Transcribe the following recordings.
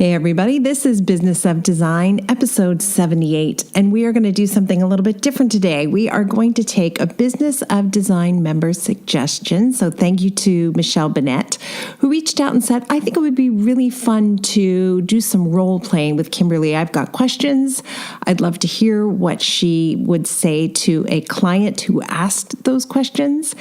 Hey everybody, this is Business of Design, episode 78, and we are going to do something a little bit different today. We are going to take a Business of Design member suggestion. So thank you to Michelle Binette, who reached out and said, I think it would be really fun to do some role playing with Kimberly. I've got questions. I'd love to hear what she would say to a client who asked those questions.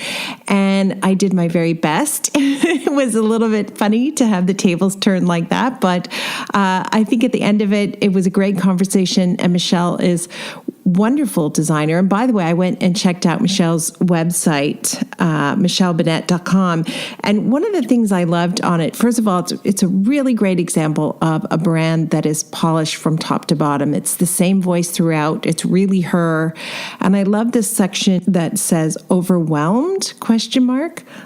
And I did my very best. It was a little bit funny to have the tables turned like that, but I think at the end of it, it was a great conversation, and Michelle is wonderful designer. And by the way, I went and checked out Michelle's website, michellebinette.com. And one of the things I loved on it, first of all, it's a really great example of a brand that is polished from top to bottom. It's the same voice throughout. It's really her. And I love this section that says overwhelmed, ?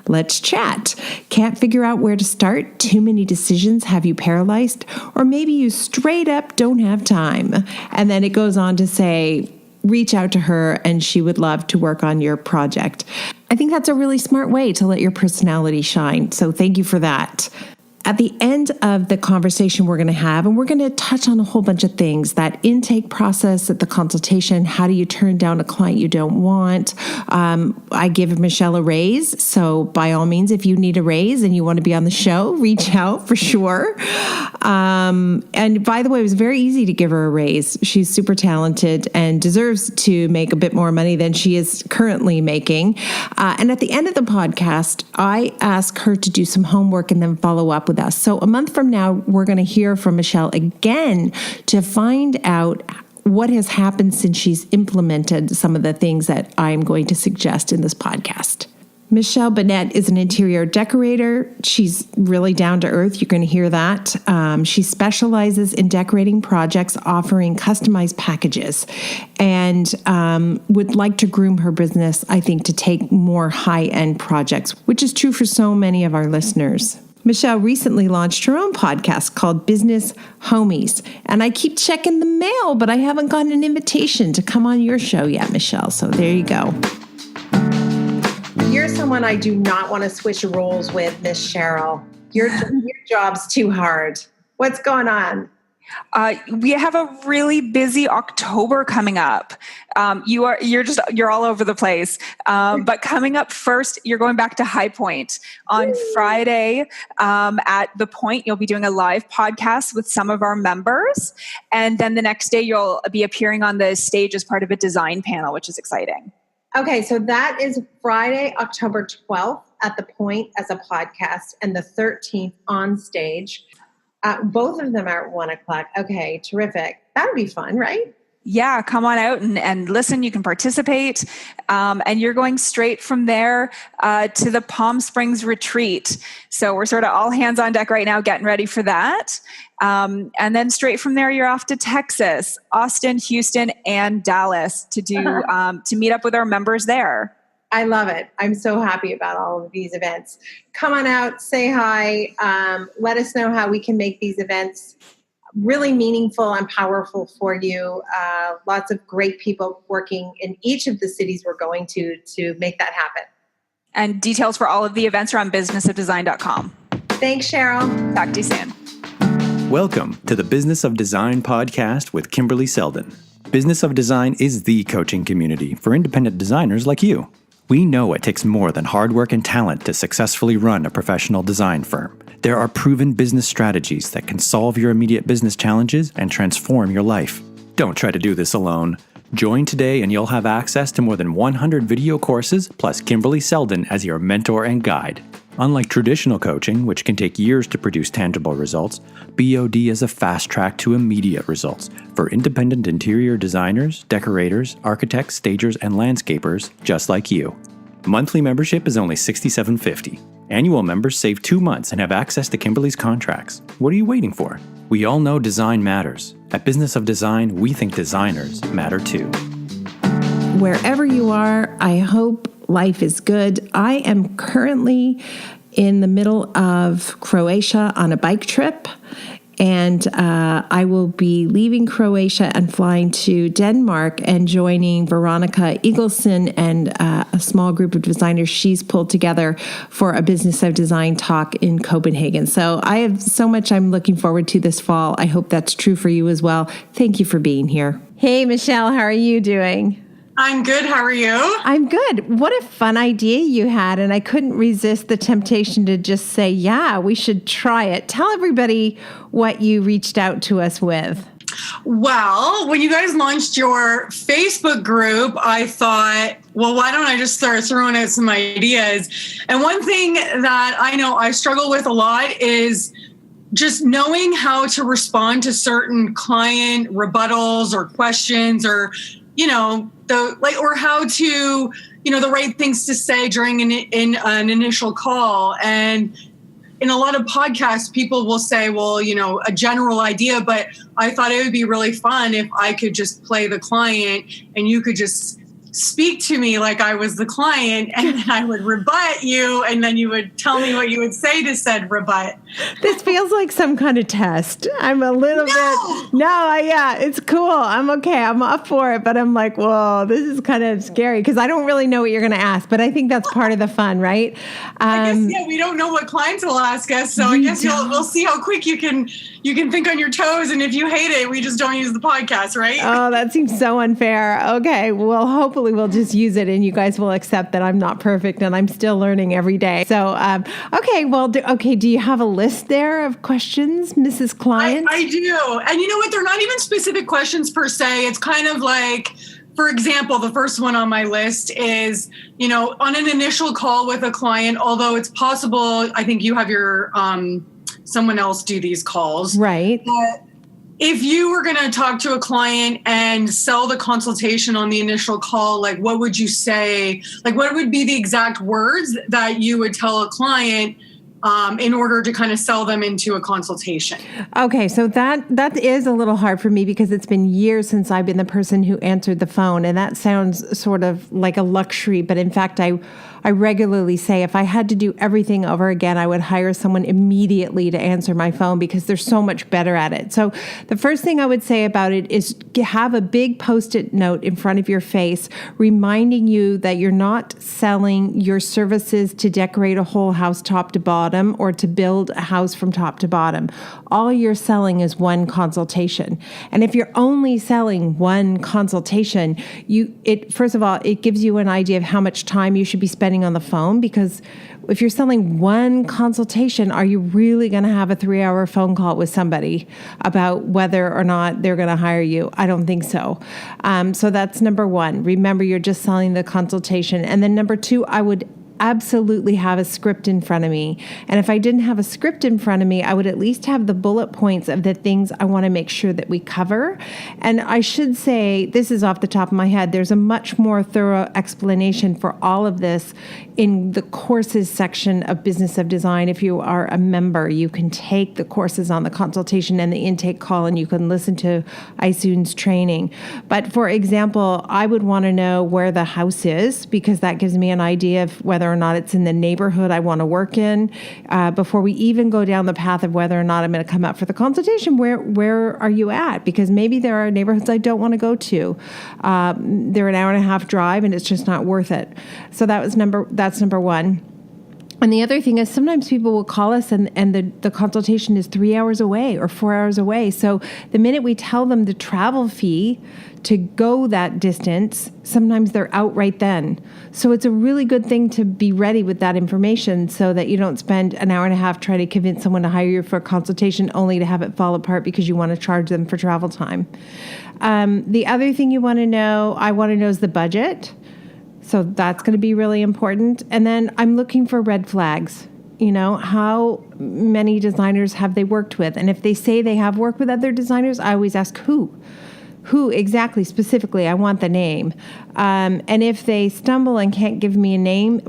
Let's chat. Can't figure out where to start? Too many decisions have you paralyzed? Or maybe you straight up don't have time. And then it goes on to say, reach out to her and she would love to work on your project. I think that's a really smart way to let your personality shine. So thank you for that. At the end of the conversation we're going to have, and we're going to touch on a whole bunch of things, that intake process at the consultation, how do you turn down a client you don't want? I give Michelle a raise. So by all means, if you need a raise and you want to be on the show, reach out for sure. And by the way, it was very easy to give her a raise. She's super talented and deserves to make a bit more money than she is currently making. And at the end of the podcast, I ask her to do some homework and then follow up with us. So a month from now, we're going to hear from Michelle again to find out what has happened since she's implemented some of the things that I'm going to suggest in this podcast. Michelle Binette is an interior decorator. She's really down to earth. You're going to hear that. She specializes in decorating projects, offering customized packages, and would like to groom her business, I think, to take more high-end projects, which is true for so many of our listeners. Michelle recently launched her own podcast called Business Homies, and I keep checking the mail, but I haven't gotten an invitation to come on your show yet, Michelle. So there you go. You're someone I do not want to switch roles with, Miss Cheryl. Your job's too hard. What's going on? We have a really busy October coming up. You're all over the place. But coming up first, you're going back to High Point on Friday at the Point. You'll be doing a live podcast with some of our members, and then the next day you'll be appearing on the stage as part of a design panel, which is exciting. Okay, so that is Friday, October 12th at the Point as a podcast, and the 13th on stage. Both of them are at 1:00. Okay, terrific. That would be fun, right? Yeah, come on out and listen. You can participate. And you're going straight from there to the Palm Springs retreat. So we're sort of all hands on deck right now, getting ready for that. And then straight from there, you're off to Texas, Austin, Houston, and Dallas to do to meet up with our members there. I love it. I'm so happy about all of these events. Come on out, say hi. Let us know how we can make these events really meaningful and powerful for you. Lots of great people working in each of the cities we're going to make that happen. And details for all of the events are on businessofdesign.com. Thanks, Cheryl. Talk to you soon. Welcome to the Business of Design podcast with Kimberley Seldon. Business of Design is the coaching community for independent designers like you. We know it takes more than hard work and talent to successfully run a professional design firm. There are proven business strategies that can solve your immediate business challenges and transform your life. Don't try to do this alone. Join today and you'll have access to more than 100 video courses plus Kimberley Seldon as your mentor and guide. Unlike traditional coaching, which can take years to produce tangible results, BOD is a fast track to immediate results for independent interior designers, decorators, architects, stagers, and landscapers just like you. Monthly membership is only $67.50. Annual members save 2 months and have access to Kimberley's contracts. What are you waiting for? We all know design matters. At Business of Design, we think designers matter too. Wherever you are, I hope life is good. I am currently in the middle of Croatia on a bike trip, And I will be leaving Croatia and flying to Denmark and joining Veronica Eagleson and a small group of designers she's pulled together for a Business of Design talk in Copenhagen. So I have so much I'm looking forward to this fall. I hope that's true for you as well. Thank you for being here. Hey, Michelle, how are you doing? I'm good. How are you? I'm good. What a fun idea you had. And I couldn't resist the temptation to just say, yeah, we should try it. Tell everybody what you reached out to us with. Well, when you guys launched your Facebook group, I thought, well, why don't I just start throwing out some ideas? And one thing that I know I struggle with a lot is just knowing how to respond to certain client rebuttals or questions, or or how to, the right things to say during an initial call. And in a lot of podcasts, people will say, well, a general idea, but I thought it would be really fun if I could just play the client and you could just speak to me like I was the client, and then I would rebut you, and then you would tell me what you would say to said rebut. This feels like some kind of test. I'm a little bit, yeah, it's cool. I'm okay. I'm up for it, but I'm like, whoa, this is kind of scary because I don't really know what you're going to ask, but I think that's part of the fun, right? I guess, we don't know what clients will ask us, so I guess we'll see how quick you can think on your toes, and if you hate it, we just don't use the podcast, right? Oh, that seems so unfair. Okay, well, hopefully we'll just use it, and you guys will accept that I'm not perfect, and I'm still learning every day. So, okay, do you have a list there of questions, Mrs. Client? I do, and you know what? They're not even specific questions per se. It's kind of like, for example, the first one on my list is, on an initial call with a client, although it's possible, I think you have your someone else do these calls. Right. But if you were going to talk to a client and sell the consultation on the initial call, like what would you say? Like what would be the exact words that you would tell a client in order to kind of sell them into a consultation? Okay, so that is a little hard for me because it's been years since I've been the person who answered the phone, and that sounds sort of like a luxury, but in fact, I regularly say if I had to do everything over again, I would hire someone immediately to answer my phone because they're so much better at it. So the first thing I would say about it is have a big Post-it note in front of your face reminding you that you're not selling your services to decorate a whole house top to bottom or to build a house from top to bottom. All you're selling is one consultation. And if you're only selling one consultation, first of all, it gives you an idea of how much time you should be spending on the phone, because if you're selling one consultation, are you really going to have a 3-hour phone call with somebody about whether or not they're going to hire you? I don't think so. So that's number one. Remember, you're just selling the consultation. And then number two, I would absolutely have a script in front of me. And if I didn't have a script in front of me, I would at least have the bullet points of the things I want to make sure that we cover. And I should say, this is off the top of my head, there's a much more thorough explanation for all of this in the courses section of Business of Design. If you are a member, you can take the courses on the consultation and the intake call, and you can listen to iSoon's training. But for example, I would want to know where the house is, because that gives me an idea of whether or not it's in the neighborhood I want to work in. Before we even go down the path of whether or not I'm going to come up for the consultation, where are you at? Because maybe there are neighborhoods I don't want to go to. They're an hour and a half drive, and it's just not worth it. So that's number one. And the other thing is sometimes people will call us and the consultation is 3 hours away or 4 hours away. So the minute we tell them the travel fee to go that distance, sometimes they're out right then. So it's a really good thing to be ready with that information so that you don't spend an hour and a half trying to convince someone to hire you for a consultation only to have it fall apart because you want to charge them for travel time. The other thing I want to know is the budget. So that's going to be really important. And then I'm looking for red flags. How many designers have they worked with? And if they say they have worked with other designers, I always ask who. Who exactly, specifically? I want the name. And if they stumble and can't give me a name,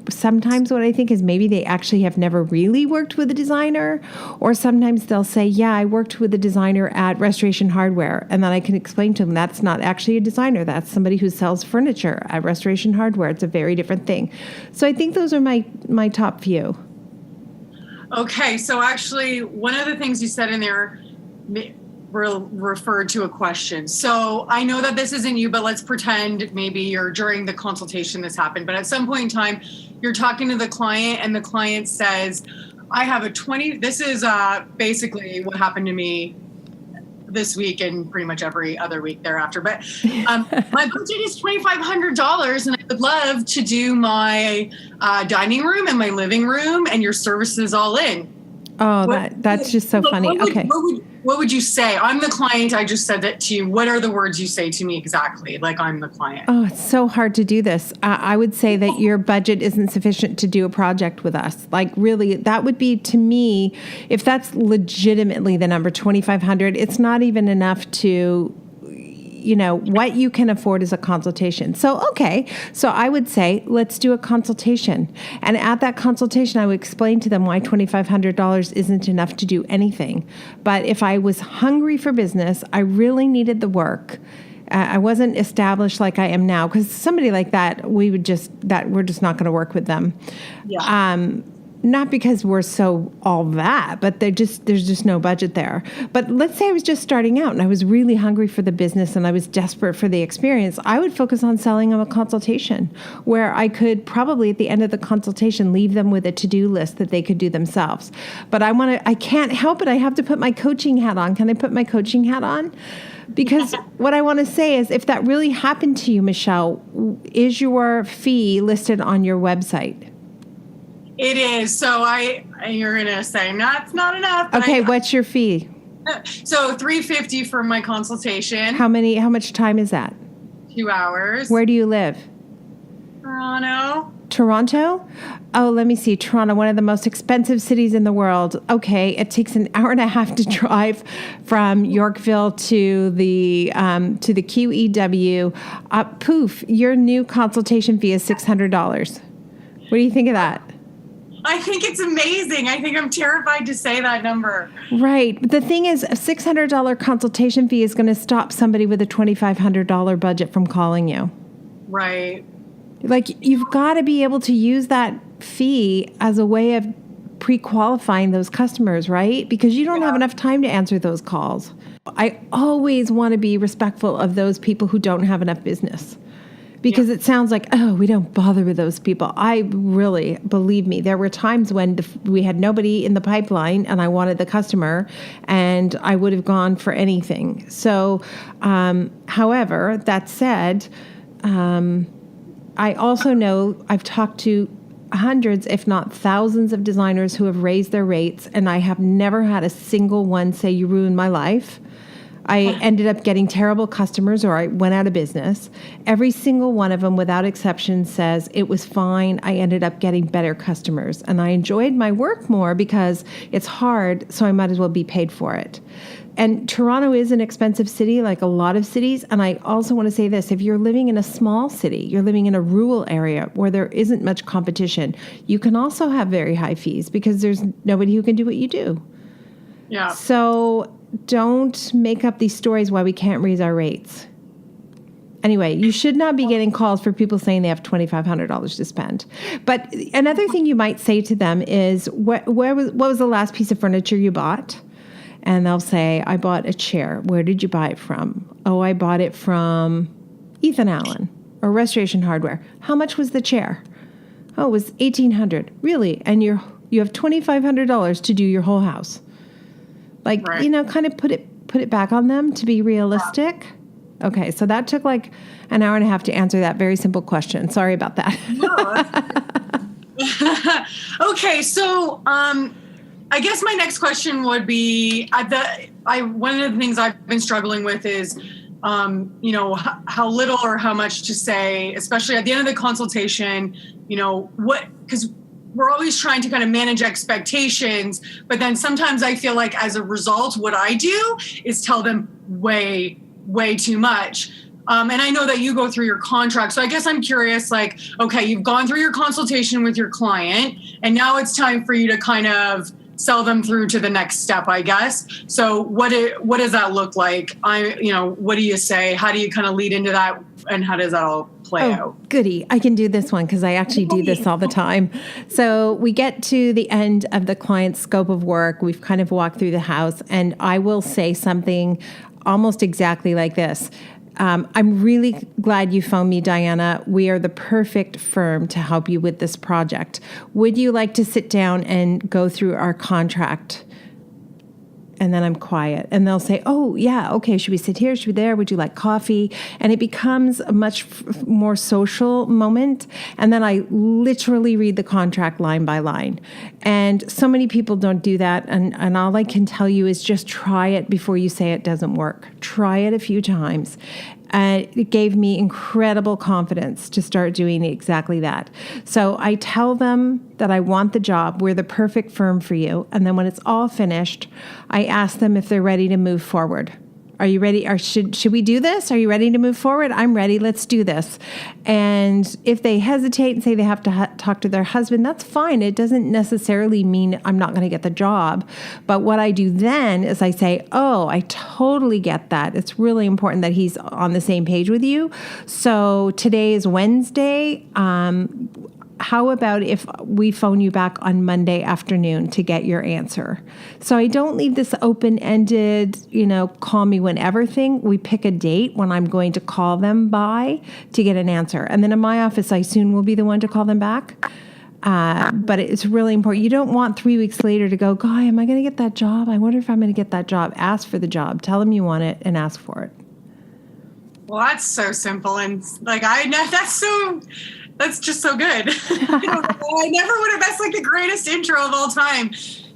sometimes what I think is maybe they actually have never really worked with a designer, or sometimes they'll say, yeah, I worked with a designer at Restoration Hardware. And then I can explain to them that's not actually a designer. That's somebody who sells furniture at Restoration Hardware. It's a very different thing. So I think those are my top few. Okay, so actually, one of the things you said in there referred to a question. So I know that this isn't you, but let's pretend maybe you're during the consultation this happened. But at some point in time, you're talking to the client, and the client says, I have a 20. This is basically what happened to me this week and pretty much every other week thereafter. But my budget is $2,500, and I would love to do my dining room and my living room and your services all in. Oh, that's just so funny. Okay. What would you say? I'm the client. I just said that to you. What are the words you say to me exactly? Like I'm the client. Oh, it's so hard to do this. I would say that your budget isn't sufficient to do a project with us. Like really, that would be to me, if that's legitimately the number 2,500, it's not even enough to, what you can afford is a consultation. So, okay. So I would say, let's do a consultation. And at that consultation, I would explain to them why $2,500 isn't enough to do anything. But if I was hungry for business, I really needed the work. I wasn't established like I am now, because somebody like that, we're just not going to work with them. Yeah. Not because we're so all that, but there's just no budget there. But let's say I was just starting out and I was really hungry for the business and I was desperate for the experience. I would focus on selling them a consultation where I could probably at the end of the consultation leave them with a to-do list that they could do themselves. But I can't help it. I have to put my coaching hat on. Can I put my coaching hat on? Because what I want to say is, if that really happened to you, Michelle, is your fee listed on your website? It is. So you're going to say, no, it's not enough. Okay, what's your fee? So $350 for my consultation. How much time is that? 2 hours. Where do you live? Toronto? Oh, let me see. Toronto, one of the most expensive cities in the world. Okay, it takes an hour and a half to drive from Yorkville to the QEW. Poof, your new consultation fee is $600. What do you think of that? I think it's amazing. I think I'm terrified to say that number. Right. But the thing is, a $600 consultation fee is going to stop somebody with a $2,500 budget from calling you. Right. Like, you've got to be able to use that fee as a way of pre-qualifying those customers, right? Because you don't have enough time to answer those calls. I always want to be respectful of those people who don't have enough business. Because it sounds like, oh, we don't bother with those people. I really, believe me, there were times when we had nobody in the pipeline and I wanted the customer and I would have gone for anything. So, however, that said, I also know I've talked to hundreds, if not thousands of designers who have raised their rates, and I have never had a single one say, you ruined my life. I ended up getting terrible customers or I went out of business. Every single one of them, without exception, says it was fine. I ended up getting better customers. And I enjoyed my work more because it's hard, so I might as well be paid for it. And Toronto is an expensive city, like a lot of cities. And I also want to say this. If you're living in a small city, you're living in a rural area where there isn't much competition, you can also have very high fees because there's nobody who can do what you do. Yeah. So don't make up these stories why we can't raise our rates. Anyway, you should not be getting calls for people saying they have $2,500 to spend. But another thing you might say to them is, what was the last piece of furniture you bought? And they'll say, I bought a chair. Where did you buy it from? Oh, I bought it from Ethan Allen or Restoration Hardware. How much was the chair? Oh, it was $1,800. Really? And you have $2,500 to do your whole house. Like, right. Kind of put it back on them to be realistic. Yeah. Okay, so that took like an hour and a half to answer that very simple question. Sorry about that. No. Okay, so I guess my next question would be, one of the things I've been struggling with is, how little or how much to say, especially at the end of the consultation, because we're always trying to kind of manage expectations, but then sometimes I feel like as a result, what I do is tell them way, way too much. And I know that you go through your contract. So I guess I'm curious, like, okay, you've gone through your consultation with your client and now it's time for you to kind of sell them through to the next step, I guess. So what does that look like? What do you say? How do you kind of lead into that? And how does that all play out. Goody. I can do this one because I actually do this all the time. So we get to the end of the client's scope of work. We've kind of walked through the house, and I will say something almost exactly like this. I'm really glad you phoned me, Diana. We are the perfect firm to help you with this project. Would you like to sit down and go through our contract? And then I'm quiet. And they'll say, oh, yeah, okay, should we sit here? Should we there? Would you like coffee? And it becomes a much more social moment. And then I literally read the contract line by line. And so many people don't do that. And all I can tell you is just try it before you say it doesn't work. Try it a few times. It gave me incredible confidence to start doing exactly that. So I tell them that I want the job. We're the perfect firm for you. And then when it's all finished, I ask them if they're ready to move forward. Are you ready? Or should we do this? Are you ready to move forward? I'm ready. Let's do this. And if they hesitate and say they have to talk to their husband, that's fine. It doesn't necessarily mean I'm not going to get the job. But what I do then is I say, oh, I totally get that. It's really important that he's on the same page with you. So today is Wednesday. How about if we phone you back on Monday afternoon to get your answer? So I don't leave this open-ended, call me whenever thing. We pick a date when I'm going to call them by to get an answer. And then in my office, I soon will be the one to call them back. But it's really important. You don't want 3 weeks later to go, Guy, am I going to get that job? I wonder if I'm going to get that job. Ask for the job. Tell them you want it and ask for it. Well, that's so simple. And that's just so good. I never would have. That's like the greatest intro of all time.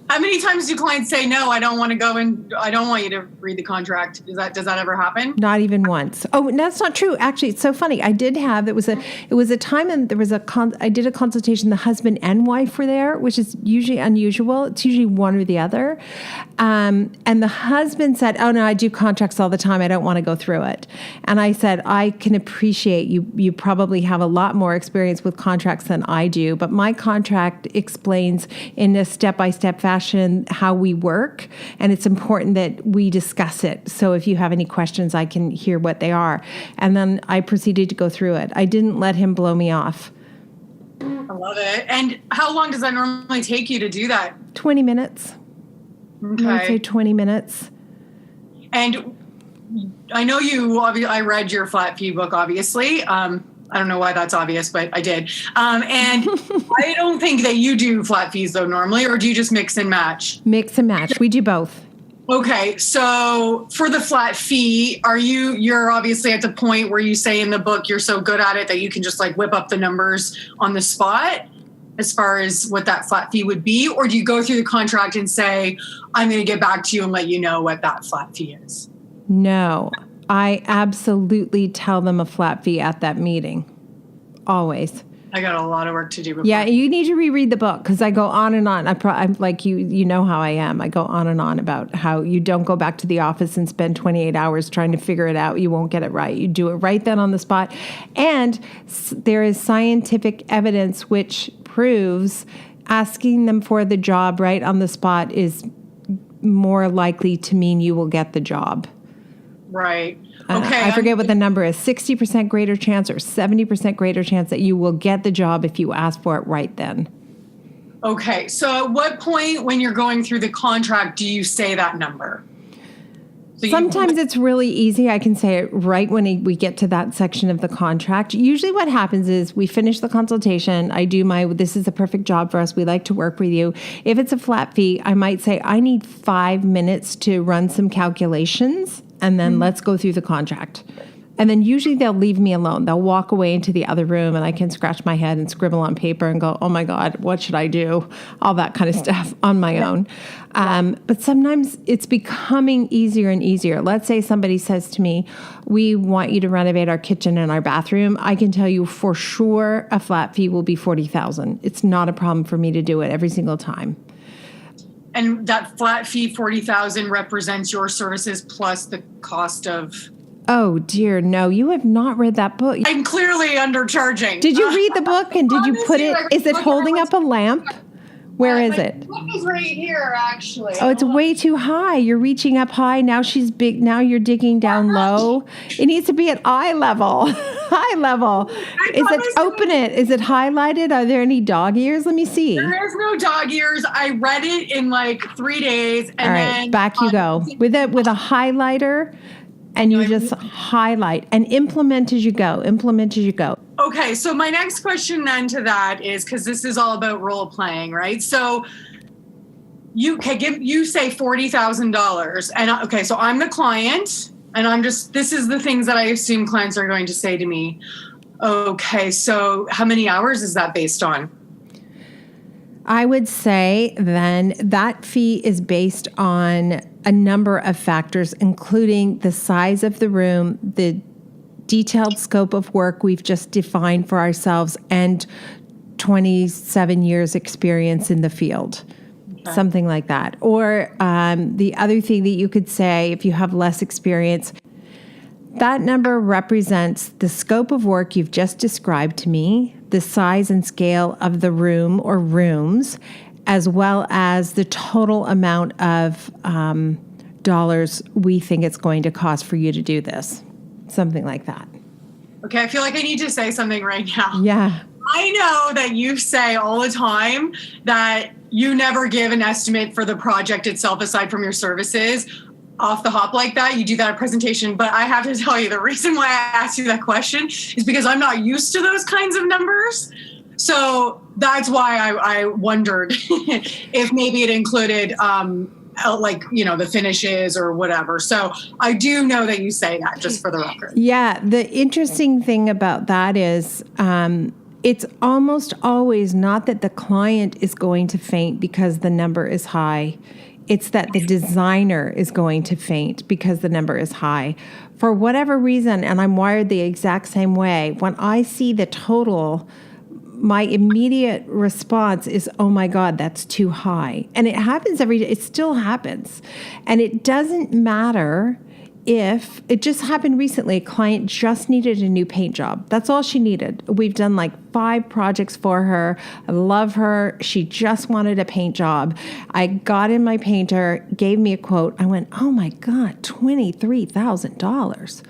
How many times do clients say, no, I don't want to go and I don't want you to read the contract? Does that ever happen? Not even once. Oh, that's not true. Actually, it's so funny. I did have, it was a time and there was I did a consultation, the husband and wife were there, which is usually unusual. It's usually one or the other. And the husband said, oh no, I do contracts all the time. I don't want to go through it. And I said, I can appreciate you probably have a lot more experience with contracts than I do, but my contract explains in a step-by-step fashion how we work, and it's important that we discuss it. So if you have any questions, I can hear what they are. And then I proceeded to go through it. I didn't let him blow me off. I love it. And how long does that normally take you to do that? 20 minutes. Okay. I would say 20 minutes. And I know I read your flat fee book, obviously. I don't know why that's obvious, but I did. And I don't think that you do flat fees though normally, or do you just mix and match? Mix and match. We do both. Okay. So for the flat fee, you're obviously at the point where you say in the book, you're so good at it that you can just like whip up the numbers on the spot as far as what that flat fee would be? Or do you go through the contract and say, I'm going to get back to you and let you know what that flat fee is? No. I absolutely tell them a flat fee at that meeting. Always. I got a lot of work to do before. Yeah, you need to reread the book because I go on and on. I'm like you know how I am. I go on and on about how you don't go back to the office and spend 28 hours trying to figure it out. You won't get it right. You do it right then on the spot. And there is scientific evidence which proves asking them for the job right on the spot is more likely to mean you will get the job. Right. Okay. I forget what the number is, 60% greater chance or 70% greater chance that you will get the job if you ask for it right then. Okay. So at what point when you're going through the contract do you say that number? So sometimes it's really easy. I can say it right when we get to that section of the contract. Usually what happens is we finish the consultation. I do this is the perfect job for us. We like to work with you. If it's a flat fee, I might say, I need 5 minutes to run some calculations. And then let's go through the contract. And then usually they'll leave me alone. They'll walk away into the other room and I can scratch my head and scribble on paper and go, oh my God, what should I do? All that kind of stuff on my own. But sometimes it's becoming easier and easier. Let's say somebody says to me, we want you to renovate our kitchen and our bathroom. I can tell you for sure a flat fee will be $40,000. It's not a problem for me to do it every single time. And that flat fee, $40,000 represents your services plus the cost of... Oh, dear, no. You have not read that book. I'm clearly undercharging. Did you read the book and did you put it... Is it holding up a lamp Where is it? My book is right here, actually. Oh, it's way too high. You're reaching up high. Now she's big. Now you're digging down low. It needs to be at eye level. Eye level. Open it. Is it highlighted? Are there any dog ears? Let me see. There's no dog ears. I read it in like 3 days. And All right, then back you go. With a highlighter, and you just highlight and implement as you go. Implement as you go. Okay, so my next question then to that is, because this is all about role playing, right? So you say $40,000, and okay, so I'm the client, and this is the things that I assume clients are going to say to me. Okay, so how many hours is that based on? I would say then that fee is based on a number of factors, including the size of the room, the detailed scope of work we've just defined for ourselves, and 27 years experience in the field. Okay. Something like that. Or the other thing that you could say, if you have less experience, that number represents the scope of work you've just described to me, the size and scale of the room or rooms, as well as the total amount of dollars we think it's going to cost for you to do this. Something like that. Okay, I feel like I need to say something right now. Yeah. I know that you say all the time that you never give an estimate for the project itself aside from your services off the hop like that. You do that at presentation. But I have to tell you, the reason why I asked you that question is because I'm not used to those kinds of numbers. So that's why I wondered if maybe it included the finishes or whatever. So I do know that you say that, just for the record. Yeah. The interesting thing about that is it's almost always not that the client is going to faint because the number is high. It's that the designer is going to faint because the number is high. For whatever reason, and I'm wired the exact same way, when I see the total, my immediate response is, oh my God, that's too high. And it happens every day. It still happens. And it doesn't matter if it just happened recently. A client just needed a new paint job. That's all she needed. We've done like 5 projects for her. I love her. She just wanted a paint job. I got in my painter, gave me a quote. I went, oh my God, $23,000.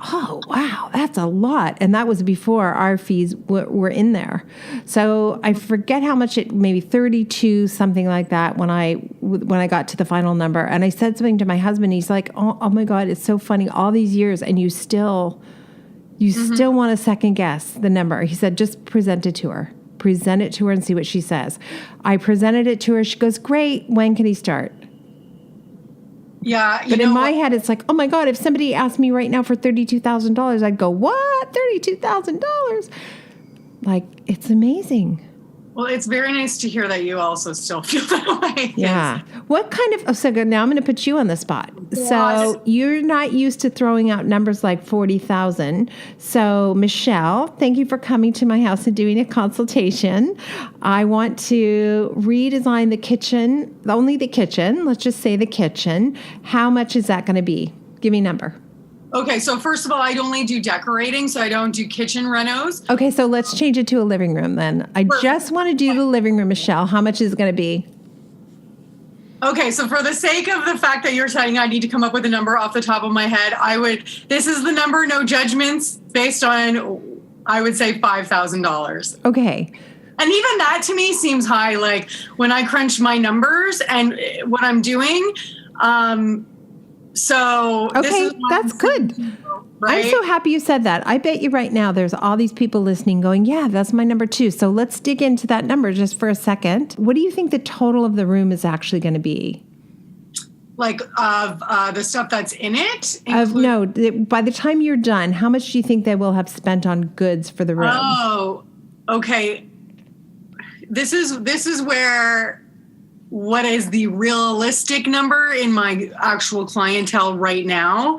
Oh, wow, that's a lot. And that was before our fees were in there. So I forget how much maybe 32, something like that when I got to the final number. And I said something to my husband. He's like, oh my God, it's so funny. All these years and you still want to second guess the number. He said, just present it to her. Present it to her and see what she says. I presented it to her. She goes, great. When can he start? Yeah. But in my head, it's like, oh my God, if somebody asked me right now for $32,000, I'd go, what? $32,000? Like, it's amazing. Well, it's very nice to hear that you also still feel that way. Yeah. What kind of, so good. Now I'm going to put you on the spot. Yes. So you're not used to throwing out numbers like 40,000. So Michelle, thank you for coming to my house and doing a consultation. I want to redesign the kitchen, only the kitchen. Let's just say the kitchen. How much is that going to be? Give me a number. Okay, so first of all, I only do decorating, so I don't do kitchen renos. Okay, so let's change it to a living room then. I just want to do the living room, Michelle. How much is it going to be? Okay, so for the sake of the fact that you're saying I need to come up with a number off the top of my head, this is the number, no judgments, based on, I would say $5,000. Okay. And even that to me seems high, like when I crunch my numbers and what I'm doing. Okay, that's good. Right? I'm so happy you said that. I bet you right now there's all these people listening going, yeah, that's my number too. So let's dig into that number just for a second. What do you think the total of the room is actually going to be? Like of the stuff that's in it? By the time you're done, how much do you think they will have spent on goods for the room? Oh, okay. This is where... what is the realistic number in my actual clientele right now?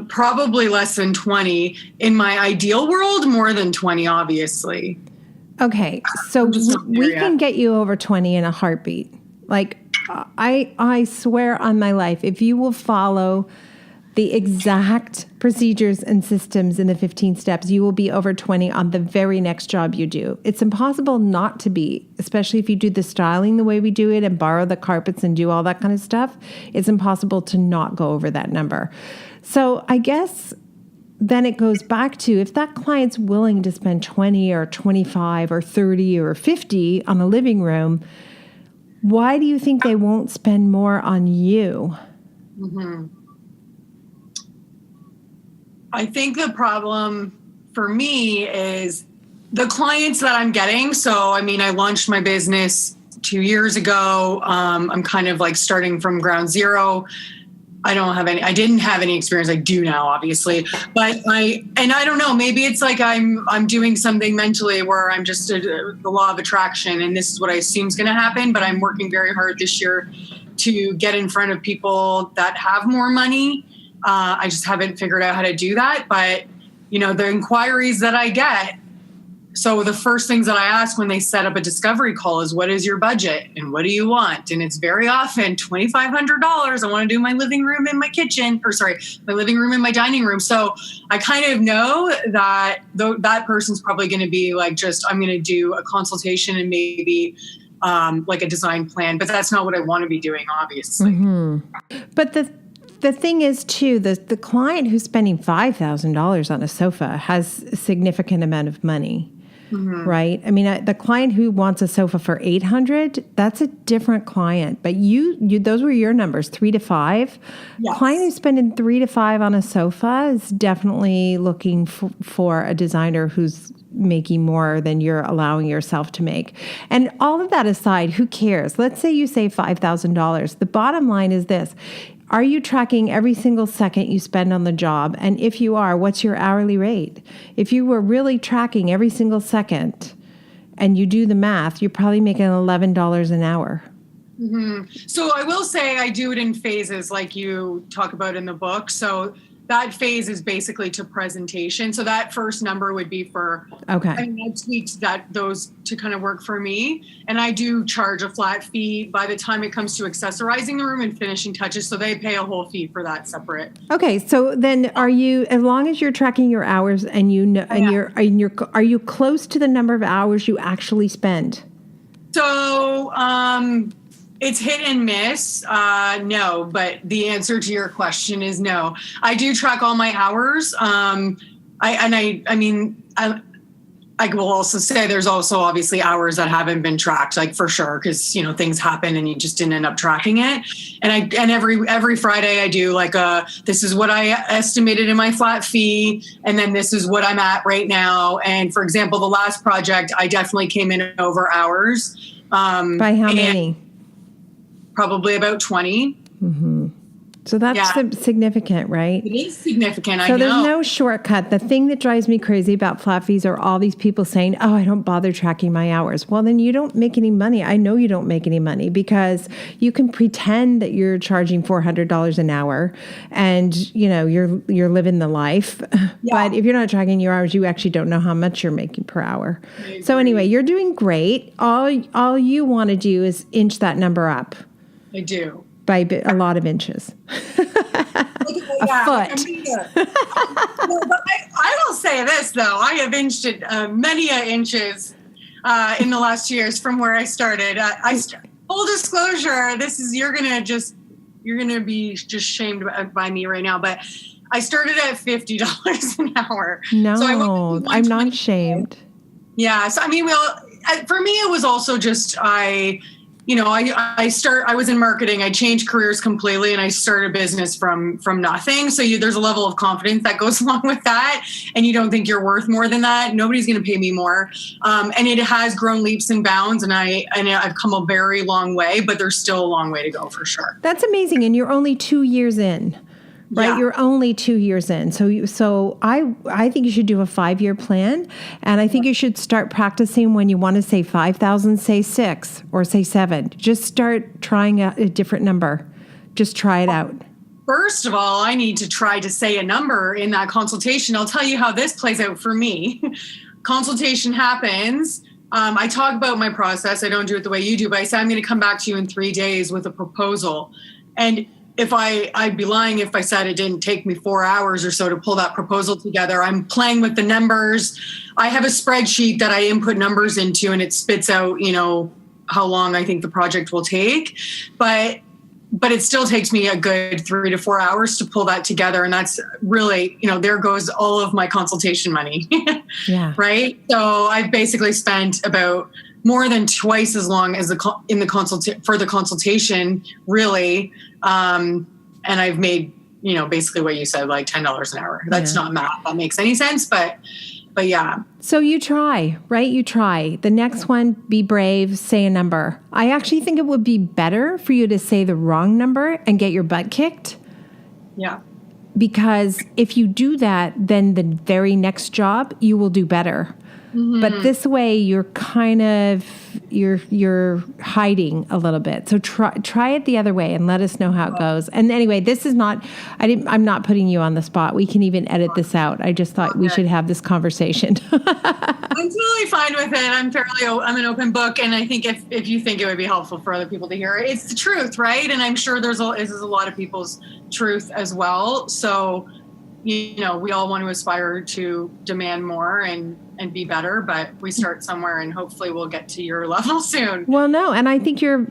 Probably less than 20. In my ideal world, more than 20, obviously. Okay, so we can get you over 20 in a heartbeat. Like, I swear on my life, if you will follow the exact procedures and systems in the 15 steps, you will be over 20 on the very next job you do. It's impossible not to be, especially if you do the styling the way we do it and borrow the carpets and do all that kind of stuff. It's impossible to not go over that number. So I guess then it goes back to, if that client's willing to spend 20 or 25 or 30 or 50 on a living room, why do you think they won't spend more on you? Mm-hmm. I think the problem for me is the clients that I'm getting. So, I mean, I launched my business 2 years ago. I'm kind of like starting from ground zero. I didn't have any experience. I do now, obviously, but I don't know, maybe it's like I'm doing something mentally where I'm just the law of attraction, and this is what I assume is going to happen. But I'm working very hard this year to get in front of people that have more money. I just haven't figured out how to do that. But, the inquiries that I get, so the first things that I ask when they set up a discovery call is, what is your budget and what do you want? And it's very often $2,500. I want to do my living room and my kitchen, my living room and my dining room. So I kind of know that that person's probably going to be like, I'm going to do a consultation and maybe like a design plan, but that's not what I want to be doing, obviously. Mm-hmm. But the thing is, too, the client who's spending $5,000 on a sofa has a significant amount of money. Mm-hmm. Right? I mean, the client who wants a sofa for $800, that's a different client. But you those were your numbers, 3 to 5. Yes. Client who's spending 3 to 5 on a sofa is definitely looking for a designer who's making more than you're allowing yourself to make. And all of that aside, who cares? Let's say you save $5,000. The bottom line is this. Are you tracking every single second you spend on the job? And if you are, what's your hourly rate? If you were really tracking every single second and you do the math, you're probably making $11 an hour. Mm-hmm. So I will say I do it in phases like you talk about in the book. So that phase is basically to presentation. So that first number would be for, I tweaked those to kind of work for me. And I do charge a flat fee by the time it comes to accessorizing the room and finishing touches. So they pay a whole fee for that separate. Okay. So then are you, as long as you're tracking your hours and are you close to the number of hours you actually spend? So, it's hit and miss. No, but the answer to your question is no. I do track all my hours. I will also say there's also obviously hours that haven't been tracked, like for sure, because things happen and you just didn't end up tracking it. And every Friday I do like this is what I estimated in my flat fee, and then this is what I'm at right now. And for example, the last project I definitely came in over hours. By how many? Probably about 20. Mm-hmm. So that's significant, right? It is significant, I know. So there's no shortcut. The thing that drives me crazy about flat fees are all these people saying, I don't bother tracking my hours. Well, then you don't make any money. I know you don't make any money because you can pretend that you're charging $400 an hour and, you're living the life. Yeah. But if you're not tracking your hours, you actually don't know how much you're making per hour. So anyway, you're doing great. All you want to do is inch that number up. I do. By a lot of inches. A foot. I will say this, though. I have inched it many inches in the last years from where I started. Full disclosure, you're going to be just shamed by me right now, but I started at $50 an hour. No, so I'm not ashamed. Yeah. So, for me, it was also just, I was in marketing. I changed careers completely and I started a business from nothing. So there's a level of confidence that goes along with that. And you don't think you're worth more than that. Nobody's going to pay me more. And it has grown leaps and bounds. And I've come a very long way, but there's still a long way to go for sure. That's amazing. And you're only 2 years in. Right, yeah. You're only 2 years in, so I think you should do a 5-year plan, and I think you should start practicing when you want to say 5,000, say 6 or say 7. Just start trying a different number. Just try it out. First of all, I need to try to say a number in that consultation. I'll tell you how this plays out for me. Consultation happens. I talk about my process. I don't do it the way you do, but I say I'm going to come back to you in 3 days with a proposal, and I'd be lying if I said it didn't take me 4 hours or so to pull that proposal together. I'm playing with the numbers. I have a spreadsheet that I input numbers into, and it spits out, how long I think the project will take. But it still takes me a good 3 to 4 hours to pull that together. And that's really, there goes all of my consultation money. Yeah. Right. So I've basically spent about more than twice as long as for the consultation, really. And I've made, basically what you said, like $10 an hour. That's not math that makes any sense, but yeah. So you try, right? You try. The next one, be brave, say a number. I actually think it would be better for you to say the wrong number and get your butt kicked. Yeah. Because if you do that, then the very next job, you will do better. Mm-hmm. But this way, you're kind of, you're hiding a little bit. So try it the other way and let us know how it goes. And anyway, this is not, I'm not putting you on the spot. We can even edit this out. I just thought we should have this conversation. I'm totally fine with it. I'm an open book. And I think if you think it would be helpful for other people to hear it, it's the truth, right? And I'm sure this is a lot of people's truth as well. So, we all want to aspire to demand more and be better, but we start somewhere and hopefully we'll get to your level soon. Well, no, and I think you're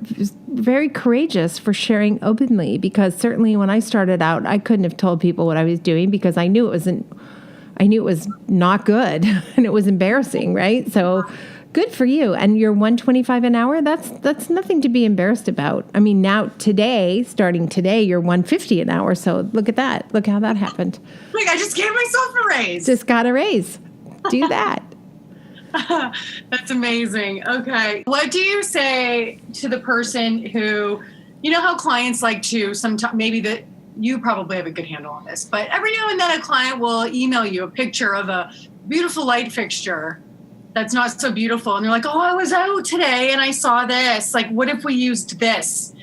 very courageous for sharing openly, because certainly when I started out, I couldn't have told people what I was doing because I knew it was not good and it was embarrassing, right? So good for you. And you're $125 an hour. That's nothing to be embarrassed about. I mean, starting today, you're $150 an hour. So look at that. Look how that happened. Like, I just gave myself a raise. Just got a raise. Do that. That's amazing. Okay. What do you say to the person who, how clients like to sometimes, maybe that you probably have a good handle on this, but every now and then a client will email you a picture of a beautiful light fixture that's not so beautiful. And they're like, oh, I was out today and I saw this. Like, what if we used this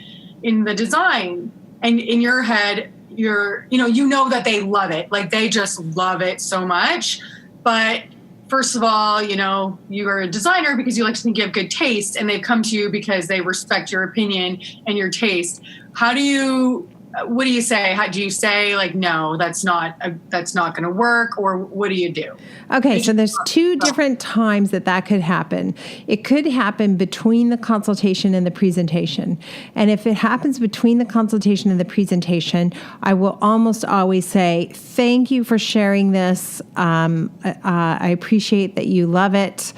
in the design? And in your head, you know that they love it. Like, they just love it so much. But first of all, you are a designer because you like to think you have good taste, and they've come to you because they respect your opinion and your taste. What do you say? How do you say, like, no, that's not going to work? Or what do you do? Okay, so there's two different times that could happen. It could happen between the consultation and the presentation. And if it happens between the consultation and the presentation, I will almost always say, thank you for sharing this. I appreciate that you love it.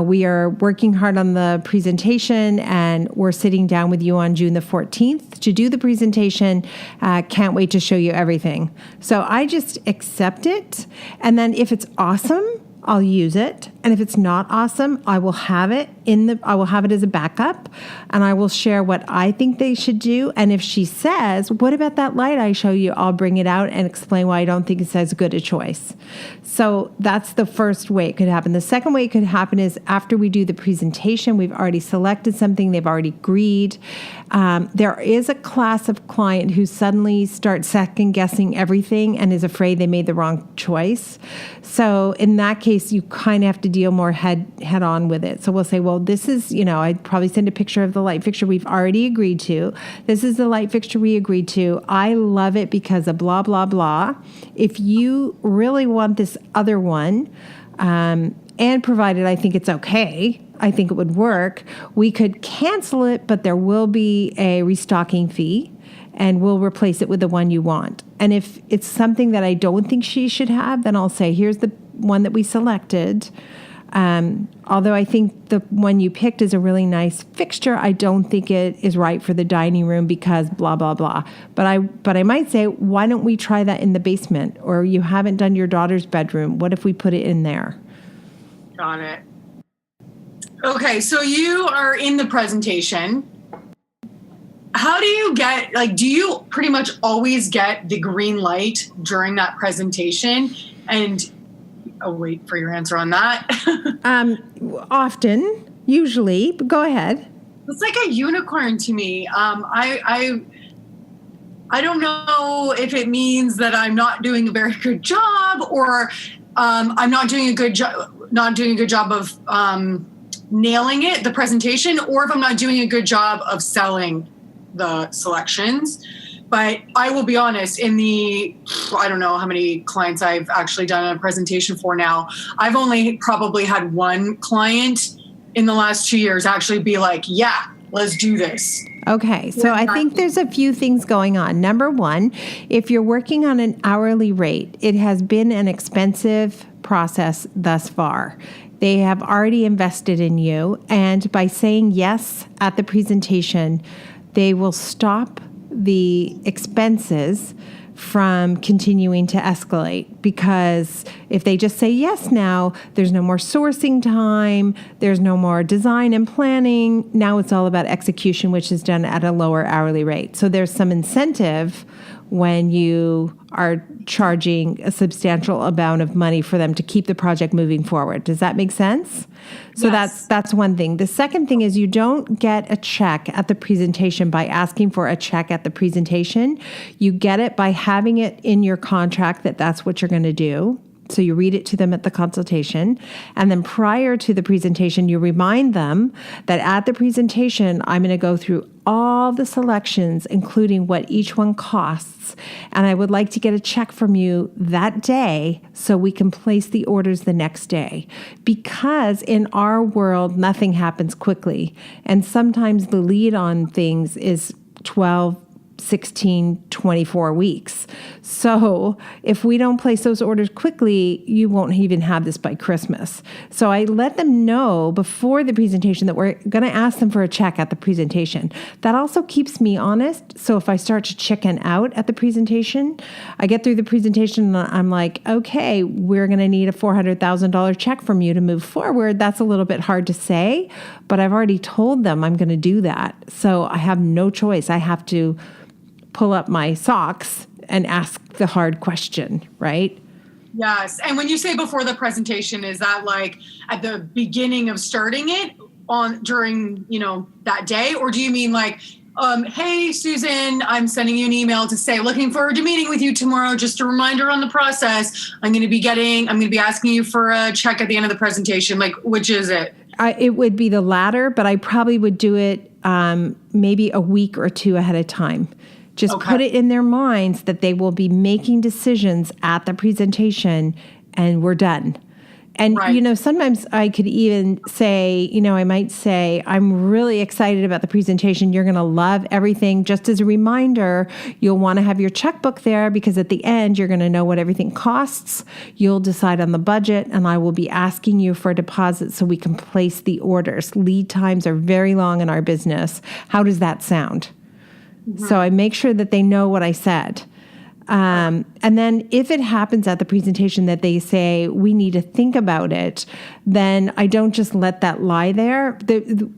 We are working hard on the presentation, and we're sitting down with you on June the 14th to do the presentation. Can't wait to show you everything. So I just accept it. And then if it's awesome, I'll use it. And if it's not awesome, I will have it as a backup, and I will share what I think they should do. And if she says, what about that light I show you? I'll bring it out and explain why I don't think it's as good a choice. So that's the first way it could happen. The second way it could happen is after we do the presentation, we've already selected something, they've already agreed. There is a class of client who suddenly starts second guessing everything and is afraid they made the wrong choice. So in that case, you kind of have to deal more head on with it. So we'll say, well, this is, I'd probably send a picture of the light fixture we've already agreed to. This is the light fixture we agreed to. I love it because of blah, blah, blah. If you really want this other one, and provided I think it's okay, I think it would work, we could cancel it, but there will be a restocking fee, and we'll replace it with the one you want. And if it's something that I don't think she should have, then I'll say, here's the one that we selected. Although I think the one you picked is a really nice fixture, I don't think it is right for the dining room because blah, blah, blah. But I might say, why don't we try that in the basement? Or you haven't done your daughter's bedroom. What if we put it in there? Got it. Okay, so you are in the presentation. How do you do you pretty much always get the green light during that presentation? And I'll wait for your answer on that. Often, usually, but go ahead. It's like a unicorn to me. I don't know if it means that I'm not doing a very good job, or I'm not doing a good job of nailing it, the presentation, or if I'm not doing a good job of selling the selections. But I will be honest, I don't know how many clients I've actually done a presentation for now. I've only probably had one client in the last 2 years actually be like, yeah, let's do this. Okay, so I think there's a few things going on. Number one, if you're working on an hourly rate, it has been an expensive process thus far. They have already invested in you, and by saying yes at the presentation, they will stop the expenses from continuing to escalate, because if they just say yes now, there's no more sourcing time, there's no more design and planning. Now it's all about execution, which is done at a lower hourly rate. So there's some incentive when you are charging a substantial amount of money for them to keep the project moving forward. Does that make sense? So Yes. that's one thing. The second thing is you don't get a check at the presentation by asking for a check at the presentation. You get it by having it in your contract that that's what you're going to do. So you read it to them at the consultation. And then prior to the presentation, you remind them that at the presentation, I'm going to go through all the selections, including what each one costs. And I would like to get a check from you that day so we can place the orders the next day. Because in our world, nothing happens quickly. And sometimes the lead on things is 12, 16, 24 weeks. So if we don't place those orders quickly, you won't even have this by Christmas. So I let them know before the presentation that we're going to ask them for a check at the presentation. That also keeps me honest. So if I start to chicken out at the presentation, I get through the presentation and I'm like, okay, we're going to need a $400,000 check from you to move forward. That's a little bit hard to say, but I've already told them I'm going to do that. So I have no choice. I have to pull up my socks and ask the hard question, right? Yes. And when you say before the presentation, is that like at the beginning of starting it during, that day? Or do you mean like, hey, Susan, I'm sending you an email to say, looking forward to meeting with you tomorrow. Just a reminder on the process. I'm going to be asking you for a check at the end of the presentation. Like, which is it? It would be the latter, but I probably would do it maybe a week or two ahead of time. Just put it in their minds that they will be making decisions at the presentation and we're done. And, sometimes I could even say, I might say, I'm really excited about the presentation. You're going to love everything. Just as a reminder, you'll want to have your checkbook there because at the end, you're going to know what everything costs. You'll decide on the budget, and I will be asking you for a deposit so we can place the orders. Lead times are very long in our business. How does that sound? Mm-hmm. So I make sure that they know what I said. And then if it happens at the presentation that they say, we need to think about it, then I don't just let that lie there.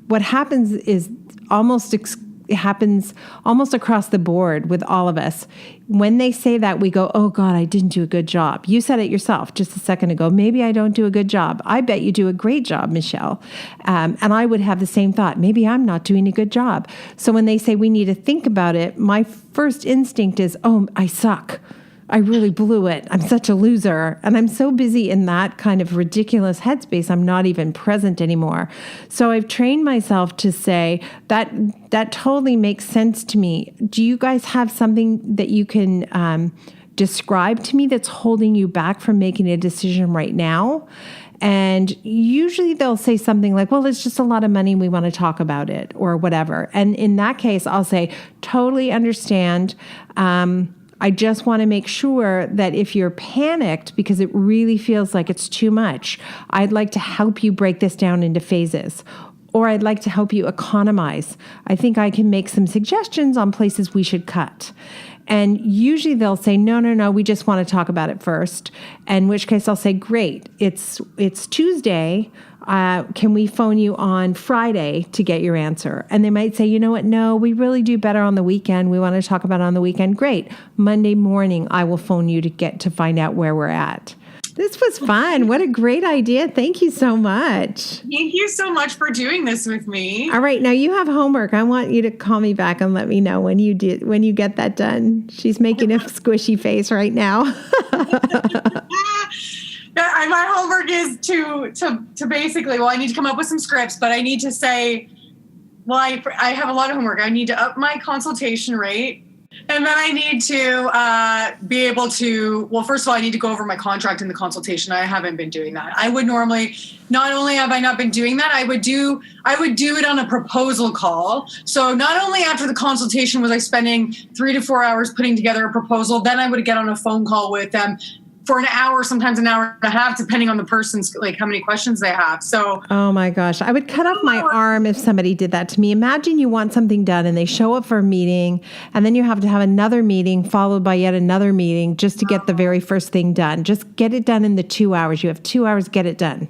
What happens is it happens almost across the board with all of us. When they say that, we go, oh God, I didn't do a good job. You said it yourself just a second ago. Maybe I don't do a good job. I bet you do a great job, Michelle. And I would have the same thought. Maybe I'm not doing a good job. So when they say we need to think about it, my first instinct is, oh, I suck. I really blew it. I'm such a loser. And I'm so busy in that kind of ridiculous headspace, I'm not even present anymore. So I've trained myself to say that totally makes sense to me. Do you guys have something that you can describe to me that's holding you back from making a decision right now? And usually they'll say something like, well, it's just a lot of money. We want to talk about it or whatever. And in that case, I'll say, totally understand. I just want to make sure that if you're panicked because it really feels like it's too much, I'd like to help you break this down into phases. Or I'd like to help you economize. I think I can make some suggestions on places we should cut. And usually they'll say, no, we just want to talk about it first. In which case I'll say, great, it's Tuesday. Can we phone you on Friday to get your answer? And they might say, you know what? No, we really do better on the weekend. We want to talk about it on the weekend. Great. Monday morning, I will phone you to find out where we're at. This was fun. What a great idea. Thank you so much. Thank you so much for doing this with me. All right. Now you have homework. I want you to call me back and let me know when you get that done. She's making a squishy face right now. My homework is to basically, I need to come up with some scripts, but I need to say, I have a lot of homework. I need to up my consultation rate. And then I need to be able to, well, first of all, I need to go over my contract in the consultation. I haven't been doing that. I would normally, not only have I not been doing that, I would do it on a proposal call. So not only after the consultation was I spending 3 to 4 hours putting together a proposal, then I would get on a phone call with them for an hour, sometimes an hour and a half, depending on the person's, like how many questions they have. So, oh my gosh, I would cut off my arm if somebody did that to me. Imagine you want something done and they show up for a meeting, and then you have to have another meeting followed by yet another meeting just to get the very first thing done. Just get it done in the 2 hours. You have 2 hours, get it done.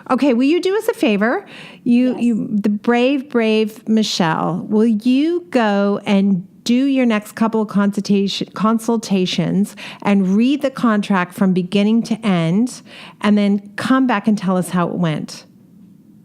Okay, will you do us a favor? The brave Michelle, will you go and do your next couple of consultations and read the contract from beginning to end, and then come back and tell us how it went?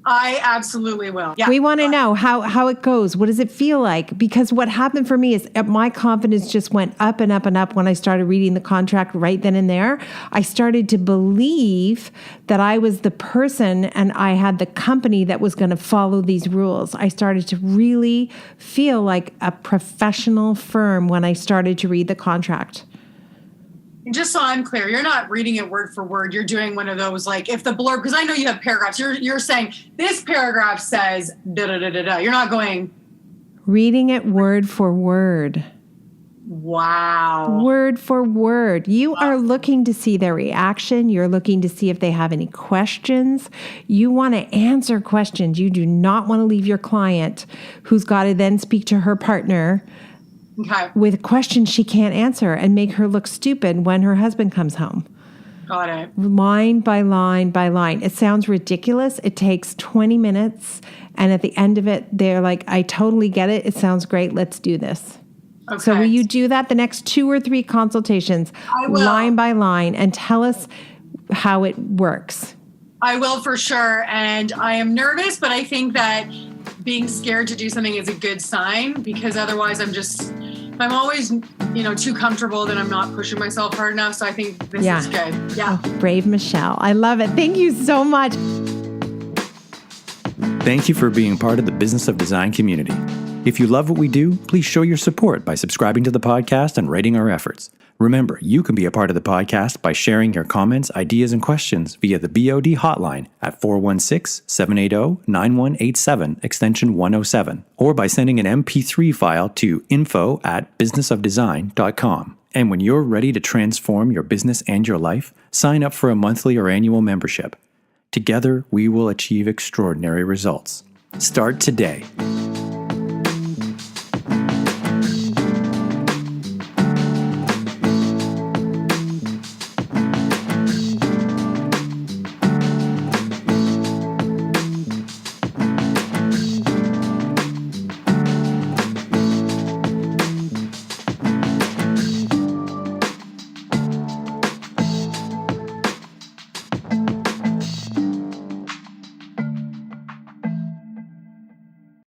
I absolutely will. Yeah. We want to know how it goes. What does it feel like? Because what happened for me is my confidence just went up and up and up when I started reading the contract right then and there. I started to believe that I was the person and I had the company that was going to follow these rules. I started to really feel like a professional firm when I started to read the contract. And just so I'm clear, you're not reading it word for word. You're doing one of those, like if the blurb, because I know you have paragraphs, you're saying this paragraph says da da da da da. You're not going reading it word for word. Wow. Word for word. You are looking to see their reaction. You're looking to see if they have any questions. You want to answer questions. You do not want to leave your client, who's got to then speak to her partner, with questions she can't answer and make her look stupid when her husband comes home. Got it. Line by line by line. It sounds ridiculous. It takes 20 minutes. And at the end of it, they're like, I totally get it. It sounds great. Let's do this. Okay. So will you do that the next 2 or 3 consultations, I will. line by line, and tell us how it works? I will for sure. And I am nervous, but I think that being scared to do something is a good sign, because otherwise I'm always, too comfortable, then I'm not pushing myself hard enough. So I think this is good. Yeah. Oh, brave Michelle. I love it. Thank you so much. Thank you for being part of the Business of Design community. If you love what we do, please show your support by subscribing to the podcast and rating our efforts. Remember, you can be a part of the podcast by sharing your comments, ideas, and questions via the BOD hotline at 416-780-9187, extension 107, or by sending an MP3 file to info@businessofdesign.com. And when you're ready to transform your business and your life, sign up for a monthly or annual membership. Together, we will achieve extraordinary results. Start today